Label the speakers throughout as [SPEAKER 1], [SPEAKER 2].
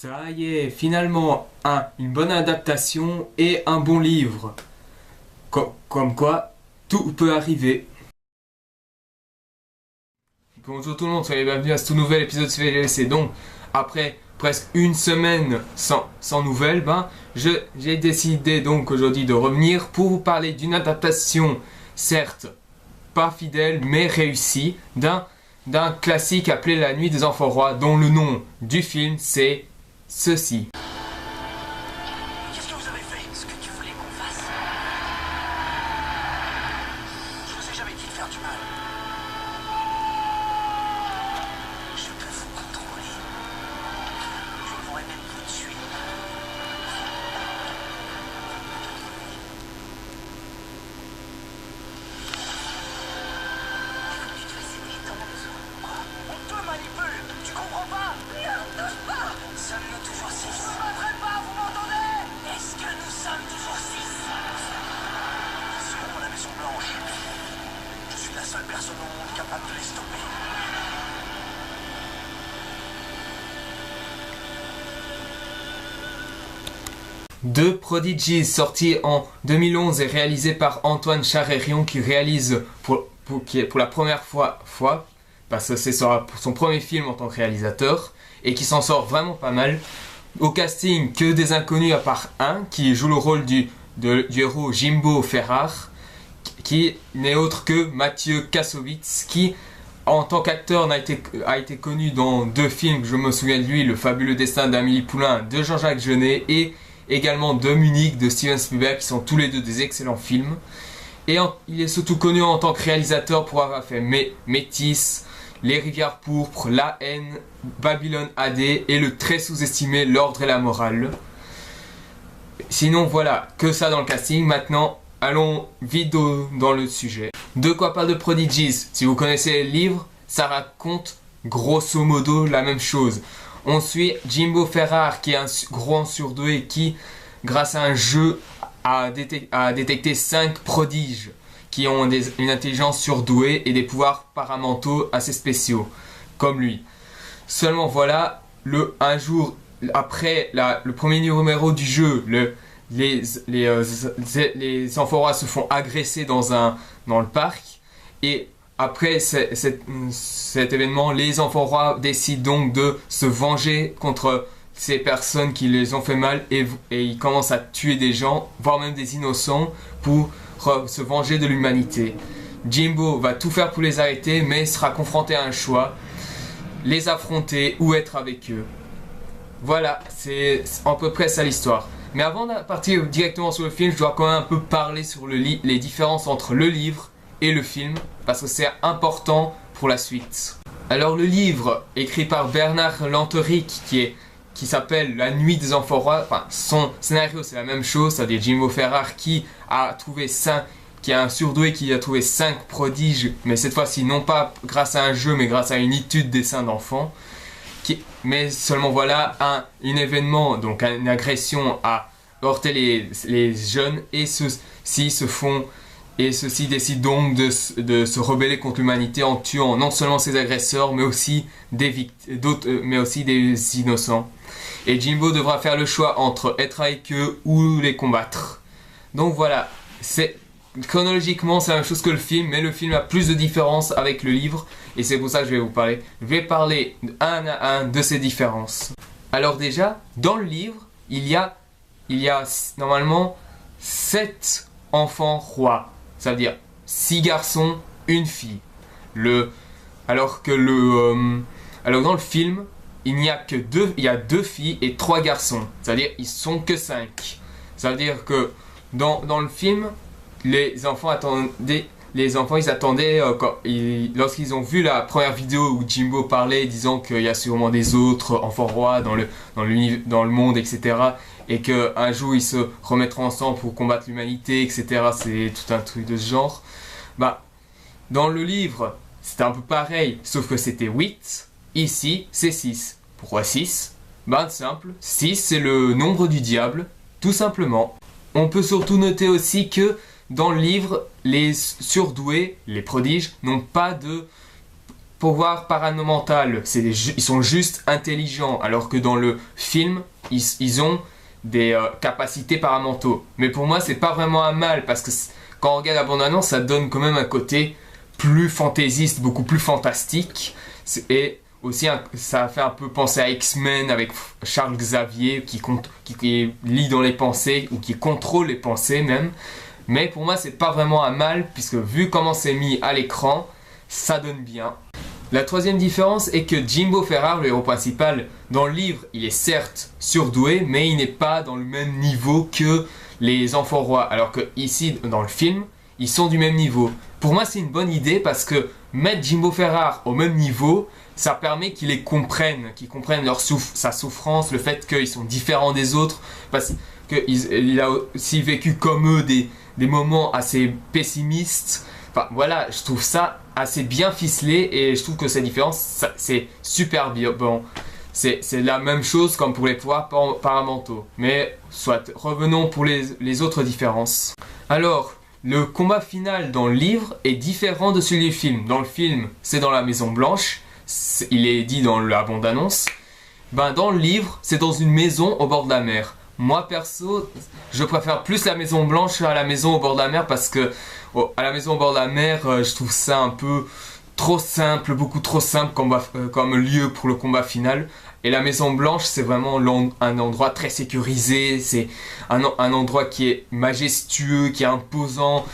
[SPEAKER 1] Ça y est, finalement, une bonne adaptation et un bon livre. Comme quoi, tout peut arriver. Bonjour tout le monde, soyez bienvenus à ce tout nouvel épisode de CVLC. Donc, après presque une semaine sans nouvelles, j'ai décidé donc aujourd'hui de revenir pour vous parler d'une adaptation, certes pas fidèle, mais réussie, d'un classique appelé La Nuit des Enfants Rois, dont le nom du film c'est ceci.
[SPEAKER 2] Qu'est-ce que vous avez fait? Ce que tu voulais qu'on fasse? Je vous ai jamais dit de faire du mal. Je peux vous contrôler. Je pourrais même vous tuer. Il faut que tu te fasses aider, t'en as besoin. Quoi? On te manipule, tu comprends pas? Non, touche pas! Sommes-nous toujours 6? Je me battrai pas, vous m'entendez? Est-ce que nous sommes toujours 6? Selon la Maison Blanche, je suis la seule personne au monde capable de les stopper.
[SPEAKER 1] The Prodigy, sorti en 2011 et réalisé par Antoine Charrérion, qui réalise pour la première fois, parce que c'est son premier film en tant que réalisateur, et qui s'en sort vraiment pas mal. Au casting, que des inconnus à part un, qui joue le rôle du héros Jimbo Ferrar, qui n'est autre que Mathieu Kassovitz, qui en tant qu'acteur a été connu dans deux films, je me souviens de lui, Le Fabuleux Destin d'Amélie Poulain de Jean-Jacques Jeunet et également de Munich de Steven Spielberg, qui sont tous les deux des excellents films. Et il est surtout connu en tant que réalisateur pour avoir fait Métis, Les Rivières Pourpres, La Haine, Babylone AD et le très sous-estimé L'Ordre et la Morale. Sinon voilà, que ça dans le casting. Maintenant, allons vite dans le sujet. De quoi parle The Prodigies? Si vous connaissez le livre, ça raconte grosso modo la même chose. On suit Jimbo Ferrar, qui est un grand surdoué qui, grâce à un jeu, a détecté 5 prodiges qui ont une intelligence surdouée et des pouvoirs paramentaux assez spéciaux, comme lui. Seulement voilà, un jour après le premier numéro du jeu, les enfants rois se font agresser dans le parc, et après cet événement, les enfants rois décident donc de se venger contre ces personnes qui les ont fait mal, et ils commencent à tuer des gens, voire même des innocents, pour se venger de l'humanité. Jimbo va tout faire pour les arrêter, mais sera confronté à un choix: les affronter ou être avec eux. Voilà, c'est à peu près ça l'histoire. Mais avant de partir directement sur le film, je dois quand même un peu parler sur les différences entre le livre et le film, parce que c'est important pour la suite. Alors le livre, écrit par Bernard Lanteric, qui s'appelle La Nuit des Enfants Rois, enfin son scénario c'est la même chose, c'est-à-dire Jimbo Ferrar qui est un surdoué qui a trouvé 5 prodiges, mais cette fois-ci non pas grâce à un jeu, mais grâce à une étude des seins d'enfants. Mais seulement voilà, un événement, donc une agression a heurté les jeunes, et ceux-ci décident donc de se rebeller contre l'humanité en tuant non seulement ses agresseurs, mais aussi des innocents. Et Jimbo devra faire le choix entre être avec eux ou les combattre. Donc voilà, chronologiquement c'est la même chose que le film, mais le film a plus de différences avec le livre, et c'est pour ça que je vais vous parler. Je vais parler un à un de ces différences. Alors déjà, dans le livre, il y a normalement 7 enfants rois. Ça veut dire 6 garçons, une fille. Alors dans le film, il y a 2 filles et 3 garçons. C'est-à-dire ils sont que 5. Ça veut dire que dans le film, les enfants ils attendaient lorsqu'ils ont vu la première vidéo où Jimbo parlait disant qu'il y a sûrement des autres enfants rois dans le monde, etc. Et qu'un jour ils se remettront ensemble pour combattre l'humanité, etc. C'est tout un truc de ce genre. Dans le livre, c'était un peu pareil, sauf que c'était 8. Ici, c'est 6. Pourquoi 6? Simple. 6, c'est le nombre du diable, tout simplement. On peut surtout noter aussi que dans le livre, les surdoués, les prodiges, n'ont pas pouvoir paranormal, ils sont juste intelligents, alors que dans le film, ils ont des capacités paramentaux. Mais pour moi, c'est pas vraiment un mal, parce que quand on regarde la bande-annonce, ça donne quand même un côté plus fantaisiste, beaucoup plus fantastique. Et aussi, ça fait un peu penser à X-Men avec Charles Xavier qui lit dans les pensées, ou qui contrôle les pensées même. Mais pour moi, c'est pas vraiment un mal, puisque vu comment c'est mis à l'écran, ça donne bien. La troisième différence est que Jimbo Ferrar, le héros principal, dans le livre, il est certes surdoué, mais il n'est pas dans le même niveau que les enfants rois. Alors que ici, dans le film, ils sont du même niveau. Pour moi, c'est une bonne idée parce que mettre Jimbo Ferrar au même niveau, ça permet qu'ils comprennent sa souffrance, le fait qu'ils sont différents des autres, parce qu'il a aussi vécu comme eux des moments assez pessimistes. Enfin voilà, je trouve ça assez bien ficelé et je trouve que cette différence, c'est super bien. Bon, c'est la même chose comme pour les pouvoirs paramentaux. Mais soit, revenons pour les autres différences. Alors, le combat final dans le livre est différent de celui du film. Dans le film, c'est dans la Maison Blanche. Il est dit dans la bande-annonce. Dans le livre, c'est dans une maison au bord de la mer. Moi perso, je préfère plus la Maison Blanche à la maison au bord de la mer parce que à la maison au bord de la mer, je trouve ça un peu trop simple, beaucoup trop simple comme lieu pour le combat final. Et la Maison Blanche, c'est vraiment un endroit très sécurisé, c'est un endroit qui est majestueux, qui est imposant.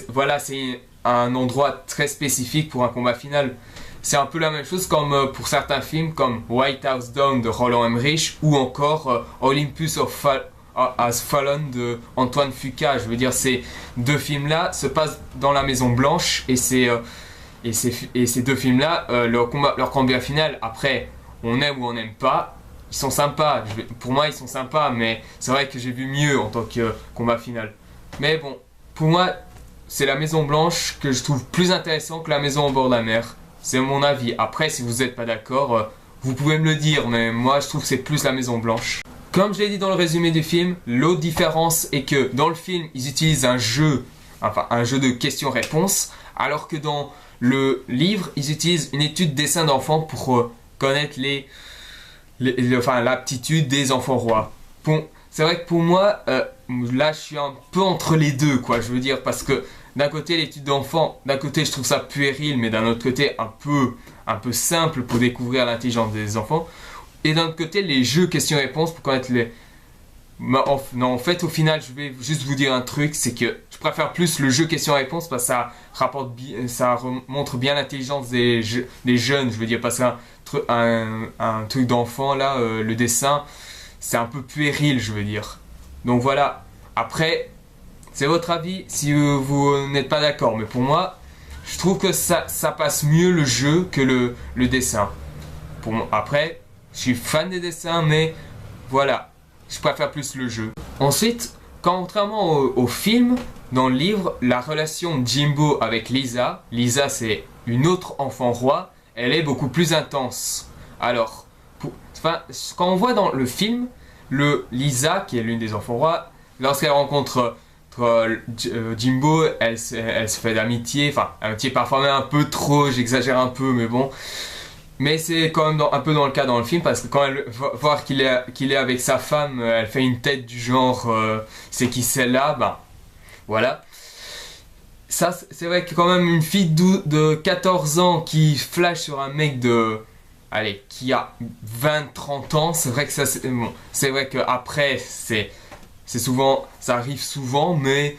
[SPEAKER 1] Voilà, c'est un endroit très spécifique pour un combat final. C'est un peu la même chose comme pour certains films comme White House Down de Roland Emmerich ou encore Olympus Has Fallen de Antoine Fuqua. Je veux dire, ces deux films-là se passent dans la Maison Blanche et ces deux films-là, leur combat final, après, on aime ou on n'aime pas, ils sont sympas. Pour moi, ils sont sympas, mais c'est vrai que j'ai vu mieux en tant que combat final. Mais bon, pour moi, c'est la Maison Blanche que je trouve plus intéressant que la maison au bord de la mer. C'est mon avis. Après, si vous n'êtes pas d'accord, vous pouvez me le dire, mais moi, je trouve que c'est plus la Maison Blanche. Comme je l'ai dit dans le résumé du film, l'autre différence est que dans le film, ils utilisent un jeu de questions-réponses, alors que dans le livre, ils utilisent une étude dessin d'enfants pour connaître l'aptitude des enfants rois. Bon, c'est vrai que pour moi, là, je suis un peu entre les deux, quoi. Je veux dire, parce que d'un côté, l'étude d'enfant, d'un côté, je trouve ça puéril, mais d'un autre côté, un peu simple pour découvrir l'intelligence des enfants. Et d'un autre côté, les jeux questions-réponses pour connaître les... Non, en fait, au final, je vais juste vous dire un truc, c'est que je préfère plus le jeu questions-réponses parce que ça montre bien l'intelligence des jeunes, je veux dire, parce qu'un truc d'enfant, là, le dessin, c'est un peu puéril, je veux dire. Donc voilà, après... C'est votre avis si vous n'êtes pas d'accord, mais pour moi, je trouve que ça passe mieux le jeu que le dessin. Après, je suis fan des dessins, mais voilà, je préfère plus le jeu. Ensuite, contrairement au film, dans le livre, la relation de Jimbo avec Lisa c'est une autre enfant roi, elle est beaucoup plus intense. Alors, quand on voit dans le film, Lisa, qui est l'une des enfants rois, lorsqu'elle rencontre... Jimbo, elle se fait d'amitié, amitié parfois même un peu trop, j'exagère un peu, mais bon. Mais c'est quand même un peu dans le cas dans le film, parce que quand elle voit qu'il est avec sa femme, elle fait une tête du genre c'est qui celle-là, voilà. Ça, c'est vrai que quand même une fille de 14 ans qui flash sur un mec qui a 20-30 ans, c'est vrai que ça, c'est vrai qu'après, ça arrive souvent, mais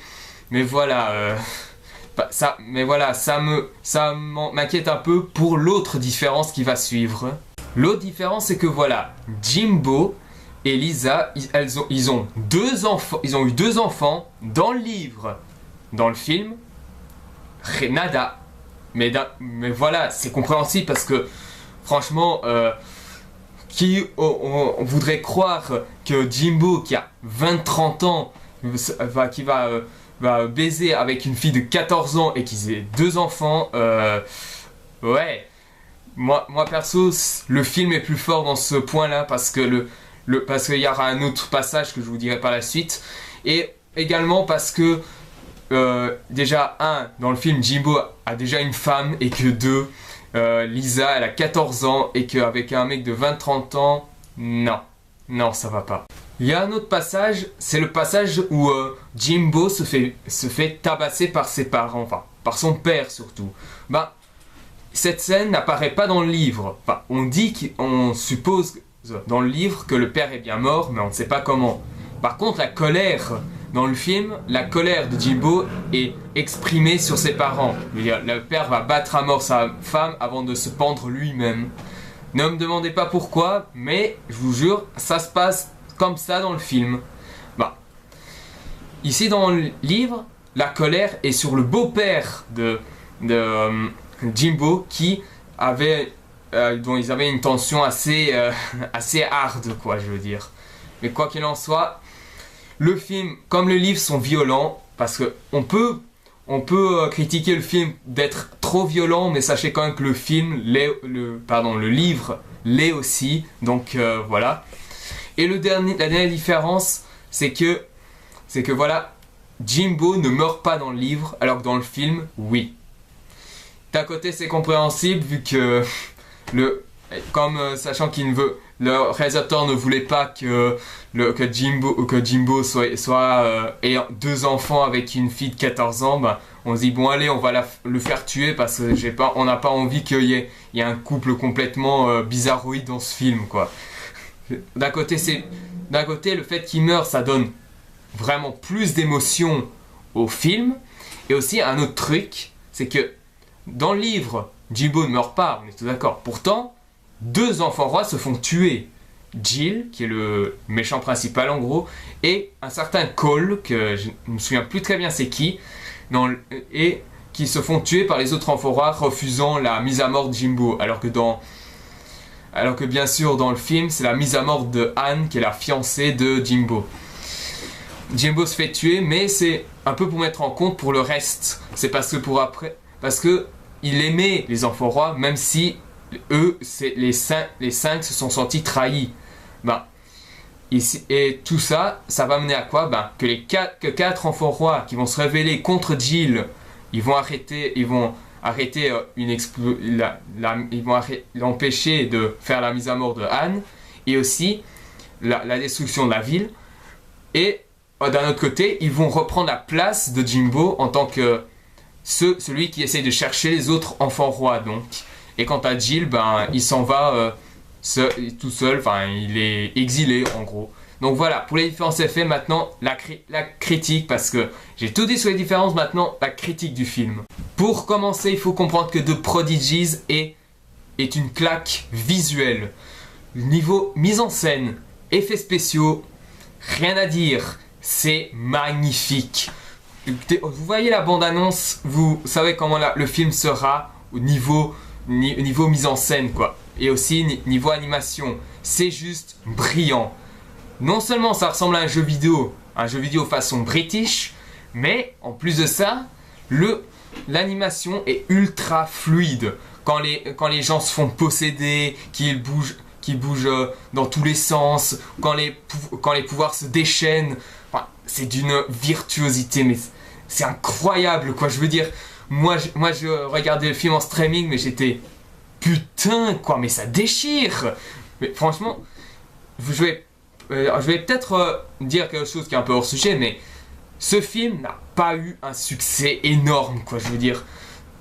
[SPEAKER 1] voilà, ça m'inquiète un peu pour l'autre différence qui va suivre. L'autre différence, c'est que voilà, Jimbo et Lisa, ils ont eu deux enfants dans le livre, dans le film, nada. Mais voilà, c'est compréhensible parce que franchement. On voudrait croire que Jimbo, qui a 20-30 ans, qui va baiser avec une fille de 14 ans et qu'ils aient deux enfants, ouais. Moi perso, le film est plus fort dans ce point-là parce que parce qu'il y aura un autre passage que je vous dirai par la suite. Et également parce que, déjà, dans le film, Jimbo a déjà une femme et que Lisa, elle a 14 ans et qu'avec un mec de 20-30 ans, non. Non, ça va pas. Il y a un autre passage, c'est le passage où Jimbo se fait tabasser par ses parents, enfin, par son père surtout. Bah, cette scène n'apparaît pas dans le livre. Enfin, on suppose dans le livre que le père est bien mort, mais on ne sait pas comment. Par contre, la colère dans le film, la colère de Jimbo est exprimée sur ses parents. Le père va battre à mort sa femme avant de se pendre lui-même. Ne me demandez pas pourquoi, mais je vous jure, ça se passe comme ça dans le film. Bah, ici dans le livre, la colère est sur le beau-père de Jimbo qui avait, dont ils avaient une tension assez hard, quoi, je veux dire. Mais quoi qu'il en soit, le film comme le livre sont violents parce que on peut critiquer le film d'être trop violent, mais sachez quand même que le livre l'est aussi. Donc voilà. Et la dernière différence, c'est que voilà, Jimbo ne meurt pas dans le livre, alors que dans le film, oui. D'un côté, c'est compréhensible vu que sachant le réalisateur ne voulait pas que Jimbo ait 2 enfants avec une fille de 14 ans, ben, on se dit bon allez, on va le faire tuer parce que on n'a pas envie qu'il y ait un couple complètement bizarroïde dans ce film, quoi. D'un côté, le fait qu'il meure, ça donne vraiment plus d'émotion au film. Et aussi un autre truc, c'est que dans le livre, Jimbo ne meurt pas, on est tous d'accord. Pourtant, 2 enfants rois se font tuer. Jill, qui est le méchant principal en gros, et un certain Cole, que je ne me souviens plus très bien c'est qui, et qui se font tuer par les autres enfants rois refusant la mise à mort de Jimbo. Alors que bien sûr dans le film, c'est la mise à mort de Anne, qui est la fiancée de Jimbo. Jimbo se fait tuer, mais c'est un peu pour mettre en compte pour le reste. C'est parce que il aimait les enfants rois, même si eux, les 5 se sont sentis trahis. Ben, et tout ça, ça va mener à quoi? Ben, que 4 enfants rois qui vont se révéler contre Jill, ils vont l'empêcher de faire la mise à mort de Anne, et aussi la destruction de la ville. Et d'un autre côté, ils vont reprendre la place de Jimbo en tant que celui qui essaye de chercher les autres enfants rois, donc. Et quant à Jill, ben, il s'en va tout seul, enfin, il est exilé en gros. Donc voilà, pour les différents effets, maintenant, la critique, parce que j'ai tout dit sur les différences, maintenant, la critique du film. Pour commencer, il faut comprendre que The Prodigies est une claque visuelle. Niveau mise en scène, effets spéciaux, rien à dire, c'est magnifique. Vous voyez la bande-annonce, vous savez comment le film sera au niveau mise en scène, quoi. Et aussi niveau animation, c'est juste brillant. Non seulement ça ressemble à un jeu vidéo façon British, mais en plus de ça, l'animation est ultra fluide. Quand les gens se font posséder, qu'ils bougent dans tous les sens, quand les pouvoirs se déchaînent, enfin, c'est d'une virtuosité, mais c'est incroyable, quoi. Je veux dire, moi je regardais le film en streaming, mais j'étais putain, quoi, mais ça déchire. Mais franchement, je vais peut-être dire quelque chose qui est un peu hors sujet, mais ce film n'a pas eu un succès énorme, quoi, je veux dire.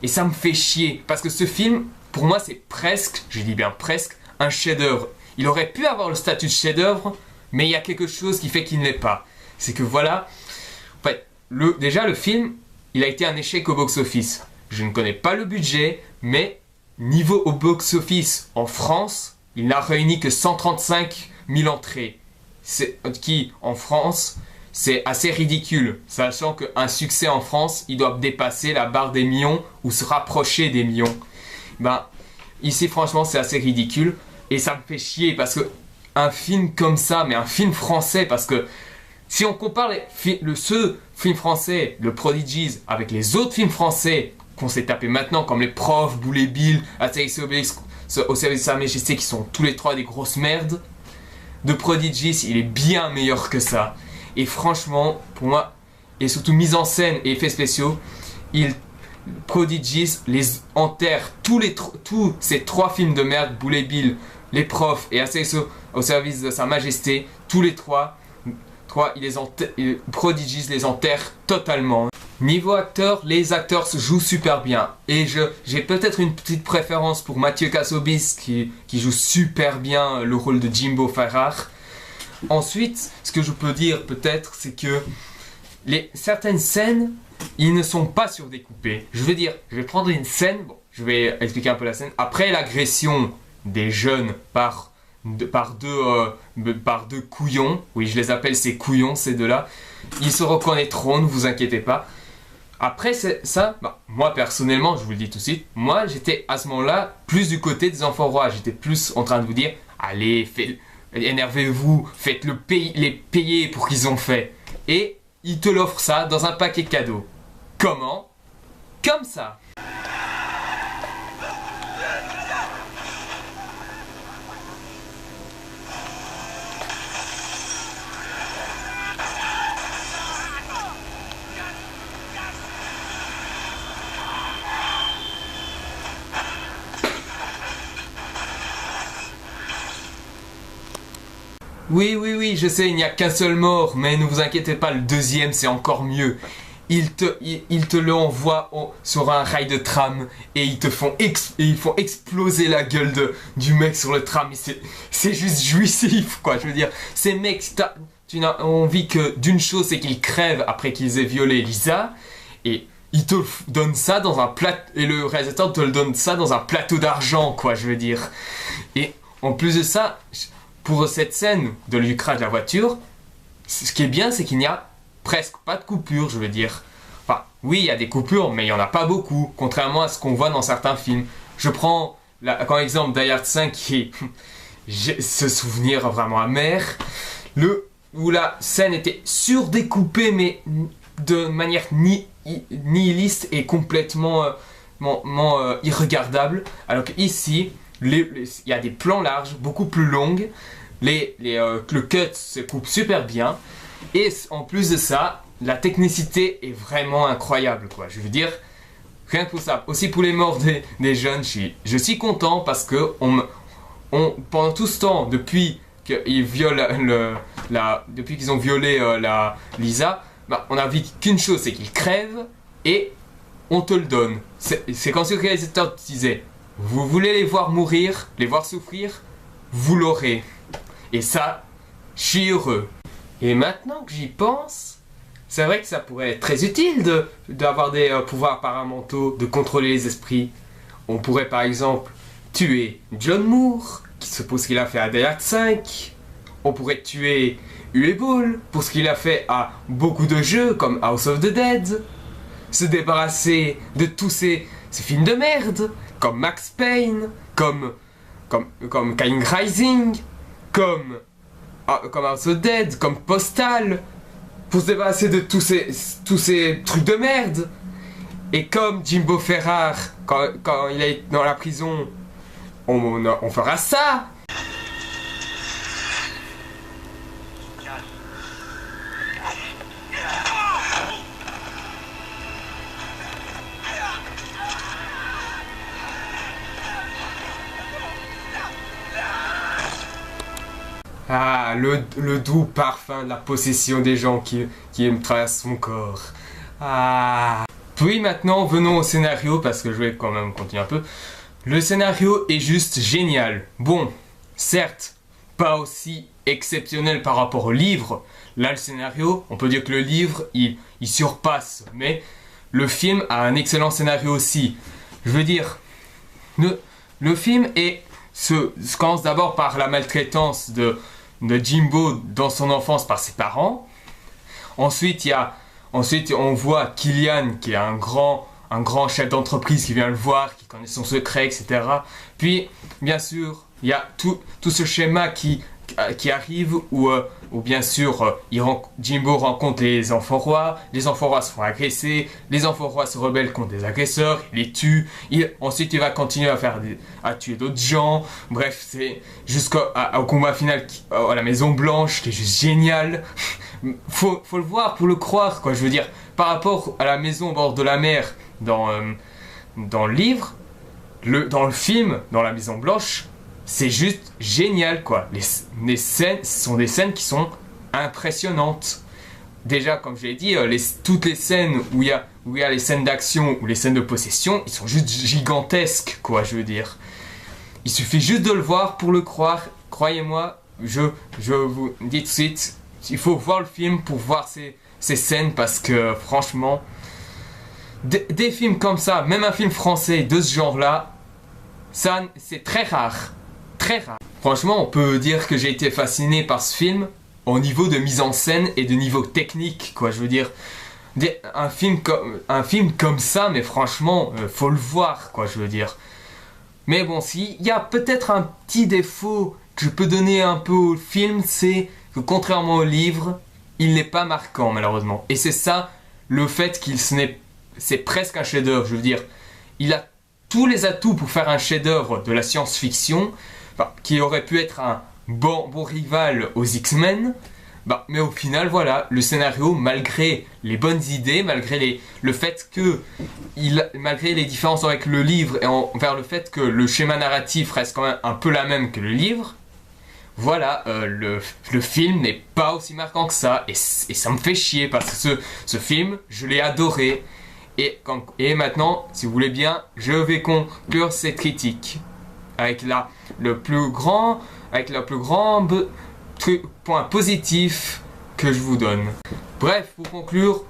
[SPEAKER 1] Et ça me fait chier, parce que ce film, pour moi, c'est presque, je dis bien presque, un chef-d'œuvre. Il aurait pu avoir le statut de chef-d'œuvre, mais il y a quelque chose qui fait qu'il ne l'est pas. C'est que voilà, en fait, déjà le film, il a été un échec au box-office. Je ne connais pas le budget, mais niveau au box-office en France, il n'a réuni que 135 000 entrées. Qui, en France, c'est assez ridicule, sachant qu'un succès en France, il doit dépasser la barre des millions ou se rapprocher des millions. Ben, ici, franchement, c'est assez ridicule et ça me fait chier parce que un film comme ça, mais un film français, parce que si on compare ce film français, le Prodigies, avec les autres films français qu'on s'est tapé maintenant, comme Les Profs, Boulet Bill, Astérix et Obélix, Au service de Sa Majesté, qui sont tous les 3 des grosses merdes, The Prodigies, il est bien meilleur que ça. Et franchement, pour moi, et surtout mise en scène et effets spéciaux, il Prodigy les enterre tous ces 3 films de merde, Bullet Bill, Les Profs et Access au service de Sa Majesté, tous les trois Prodigy les enterre totalement. Niveau acteur, les acteurs se jouent super bien. Et j'ai peut-être une petite préférence pour Mathieu Kassovitz qui joue super bien le rôle de Jimbo Ferrar. Ensuite, ce que je peux dire peut-être, c'est que certaines scènes, ils ne sont pas surdécoupés. Je veux dire, je vais prendre une scène, bon, je vais expliquer un peu la scène. Après l'agression des jeunes par deux couillons, oui je les appelle ces couillons, ces deux-là, ils se reconnaîtront, ne vous inquiétez pas. Après ça, moi personnellement, je vous le dis tout de suite, moi j'étais à ce moment-là plus du côté des enfants rois. J'étais plus en train de vous dire, allez, énervez-vous, les payer pour qu'ils ont fait. Et ils te l'offrent ça dans un paquet cadeau. Comment? Comme ça. Oui, je sais, il n'y a qu'un seul mort, mais ne vous inquiétez pas, le deuxième c'est encore mieux. Ils te le envoient sur un rail de tram et ils font exploser la gueule du mec sur le tram. C'est juste jouissif, quoi. Je veux dire, ces mecs, tu n'as envie que d'une chose, c'est qu'ils crèvent après qu'ils aient violé Lisa. Et ils te donnent ça dans un plateau, et le réalisateur te le donne ça dans un plateau d'argent, quoi, je veux dire. Et en plus de ça, pour cette scène de lucrage de la voiture, ce qui est bien, c'est qu'il n'y a presque pas de coupure, je veux dire. Enfin, oui, il y a des coupures, mais il n'y en a pas beaucoup, contrairement à ce qu'on voit dans certains films. Je prends comme exemple Die Hard 5, qui j'ai ce souvenir vraiment amer, où la scène était surdécoupée, mais de manière nihiliste et complètement irregardable. Alors qu'ici, il y a des plans larges, beaucoup plus longues, le cut se coupe super bien, et en plus de ça, la technicité est vraiment incroyable, quoi. Je veux dire, rien que pour ça. Aussi pour les morts des jeunes, je suis content parce que pendant tout ce temps, depuis qu'ils ont violé Lisa, on a vu qu'une chose, c'est qu'ils crèvent et on te le donne. C'est comme si le réalisateur te disait, vous voulez les voir mourir, les voir souffrir, vous l'aurez. Et ça, je suis heureux. Et maintenant que j'y pense, c'est vrai que ça pourrait être très utile d'avoir des pouvoirs paramentaux, de contrôler les esprits. On pourrait par exemple tuer John Moore, qui suppose qu'il a fait à Die Hard 5. On pourrait tuer Uwe Boll pour ce qu'il a fait à beaucoup de jeux comme House of the Dead. Se débarrasser de tous ces films de merde, comme Max Payne, comme Killing Rising, comme House of Dead, comme Postal, pour se débarrasser de tous ces trucs de merde. Et comme Jimbo Ferrar, quand il est dans la prison, on fera ça. Ah, le doux parfum de la possession des gens qui me traversent son corps. Ah. Puis maintenant, venons au scénario, parce que je vais quand même continuer un peu. Le scénario est juste génial. Bon, certes, pas aussi exceptionnel par rapport au livre. Là, le scénario, on peut dire que le livre, il surpasse. Mais le film a un excellent scénario aussi. Je veux dire, le film commence d'abord par la maltraitance de Jimbo dans son enfance par ses parents. Ensuite, on voit Killian qui est un grand chef d'entreprise qui vient le voir, qui connaît son secret, etc. Puis, bien sûr, il y a tout ce schéma qui arrive où bien sûr Jimbo rencontre les enfants rois se font agresser, les enfants rois se rebellent contre des agresseurs, il les tue, ensuite il va continuer à tuer d'autres gens, bref c'est jusqu'au combat final à la Maison Blanche qui est juste génial. faut le voir pour le croire, quoi. Je veux dire, par rapport à la maison au bord de la mer dans le livre, dans le film, dans la Maison Blanche, c'est juste génial, quoi. Les scènes, ce sont des scènes qui sont impressionnantes. Déjà, comme je l'ai dit, toutes les scènes où il y a les scènes d'action ou les scènes de possession, ils sont juste gigantesques, quoi, je veux dire. Il suffit juste de le voir pour le croire. Croyez-moi, je vous dis tout de suite, il faut voir le film pour voir ces scènes parce que, franchement, des films comme ça, même un film français de ce genre-là, ça, c'est très rare. Très rare. Franchement, on peut dire que j'ai été fasciné par ce film au niveau de mise en scène et de niveau technique, quoi. Je veux dire, un film comme ça, mais franchement, faut le voir, quoi, je veux dire. Mais bon, s'il y a peut-être un petit défaut que je peux donner un peu au film, c'est que contrairement au livre, il n'est pas marquant, malheureusement. Et c'est ça, le fait c'est presque un chef-d'œuvre, je veux dire. Il a tous les atouts pour faire un chef-d'œuvre de la science-fiction, qui aurait pu être un bon rival aux X-Men, mais au final, voilà, le scénario, malgré les bonnes idées, malgré le fait que, malgré les différences avec le livre et vers le fait que le schéma narratif reste quand même un peu la même que le livre, voilà, le film n'est pas aussi marquant que ça, et ça me fait chier parce que ce film, je l'ai adoré, et maintenant, si vous voulez bien, je vais conclure cette critique avec le plus grand point positif que je vous donne. Bref, pour conclure,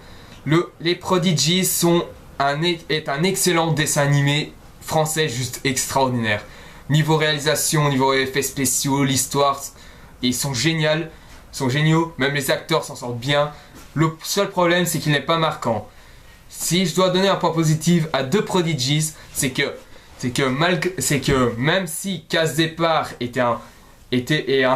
[SPEAKER 1] les Prodigy est un excellent dessin animé français juste extraordinaire. Niveau réalisation, niveau effets spéciaux, l'histoire, ils sont géniaux, même les acteurs s'en sortent bien. Le seul problème, c'est qu'il n'est pas marquant. Si je dois donner un point positif à deux Prodigies, c'est que même si Casse Départ est un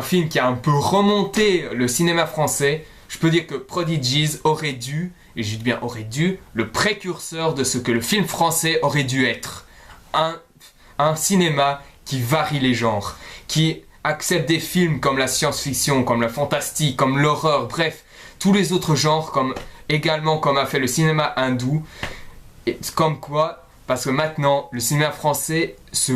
[SPEAKER 1] film qui a un peu remonté le cinéma français, je peux dire que Prodigies aurait dû, et je dis bien aurait dû, le précurseur de ce que le film français aurait dû être. Un cinéma qui varie les genres, qui accepte des films comme la science-fiction, comme la fantastique, comme l'horreur, bref, tous les autres genres, comme a fait le cinéma hindou, et comme quoi, parce que maintenant, le cinéma français se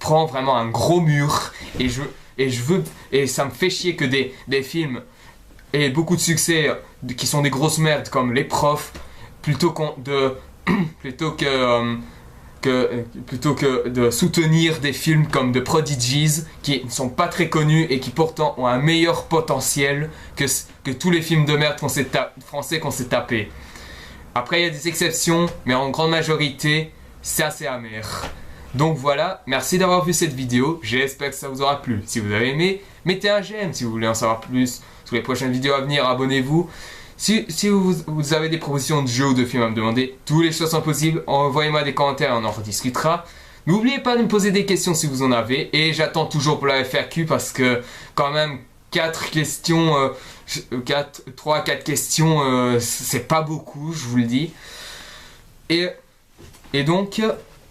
[SPEAKER 1] prend vraiment un gros mur, et ça me fait chier que des films aient beaucoup de succès, qui sont des grosses merdes comme Les Profs, plutôt que de soutenir des films comme The Prodigies, qui ne sont pas très connus et qui pourtant ont un meilleur potentiel que tous les films de merde français qu'on s'est tapés. Après, il y a des exceptions, mais en grande majorité, c'est assez amer. Donc voilà, merci d'avoir vu cette vidéo, j'espère que ça vous aura plu. Si vous avez aimé, mettez un j'aime. Si vous voulez en savoir plus sur les prochaines vidéos à venir, abonnez-vous. Si vous avez des propositions de jeux ou de films à me demander, toutes les choses sont possibles, envoyez-moi des commentaires et on en rediscutera. N'oubliez pas de me poser des questions si vous en avez, et j'attends toujours pour la FAQ parce que quand même 4 questions, 3-4 questions, c'est pas beaucoup, je vous le dis. Et donc,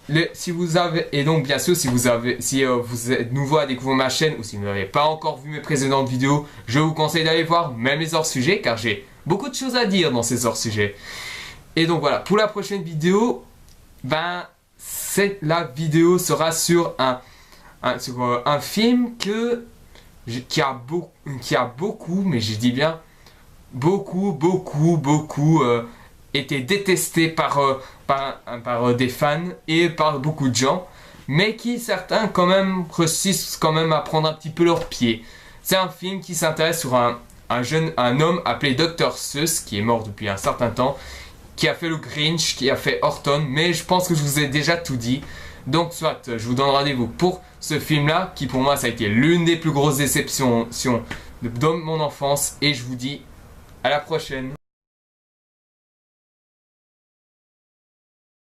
[SPEAKER 1] bien sûr, si vous êtes nouveau à découvrir ma chaîne ou si vous n'avez pas encore vu mes précédentes vidéos, je vous conseille d'aller voir même les hors-sujets car j'ai beaucoup de choses à dire dans ces hors-sujets. Et donc voilà, pour la prochaine vidéo, la vidéo sera sur un film qui a beaucoup, mais je dis bien beaucoup été détesté par des fans et par beaucoup de gens, mais qui certains quand même réussissent quand même à prendre un petit peu leur pied. C'est un film qui s'intéresse sur un homme appelé Dr Seuss, qui est mort depuis un certain temps, qui a fait le Grinch, qui a fait Horton, mais je pense que je vous ai déjà tout dit. Donc soit je vous donne rendez-vous pour ce film-là, qui pour moi ça a été l'une des plus grosses déceptions de mon enfance, et je vous dis à la prochaine.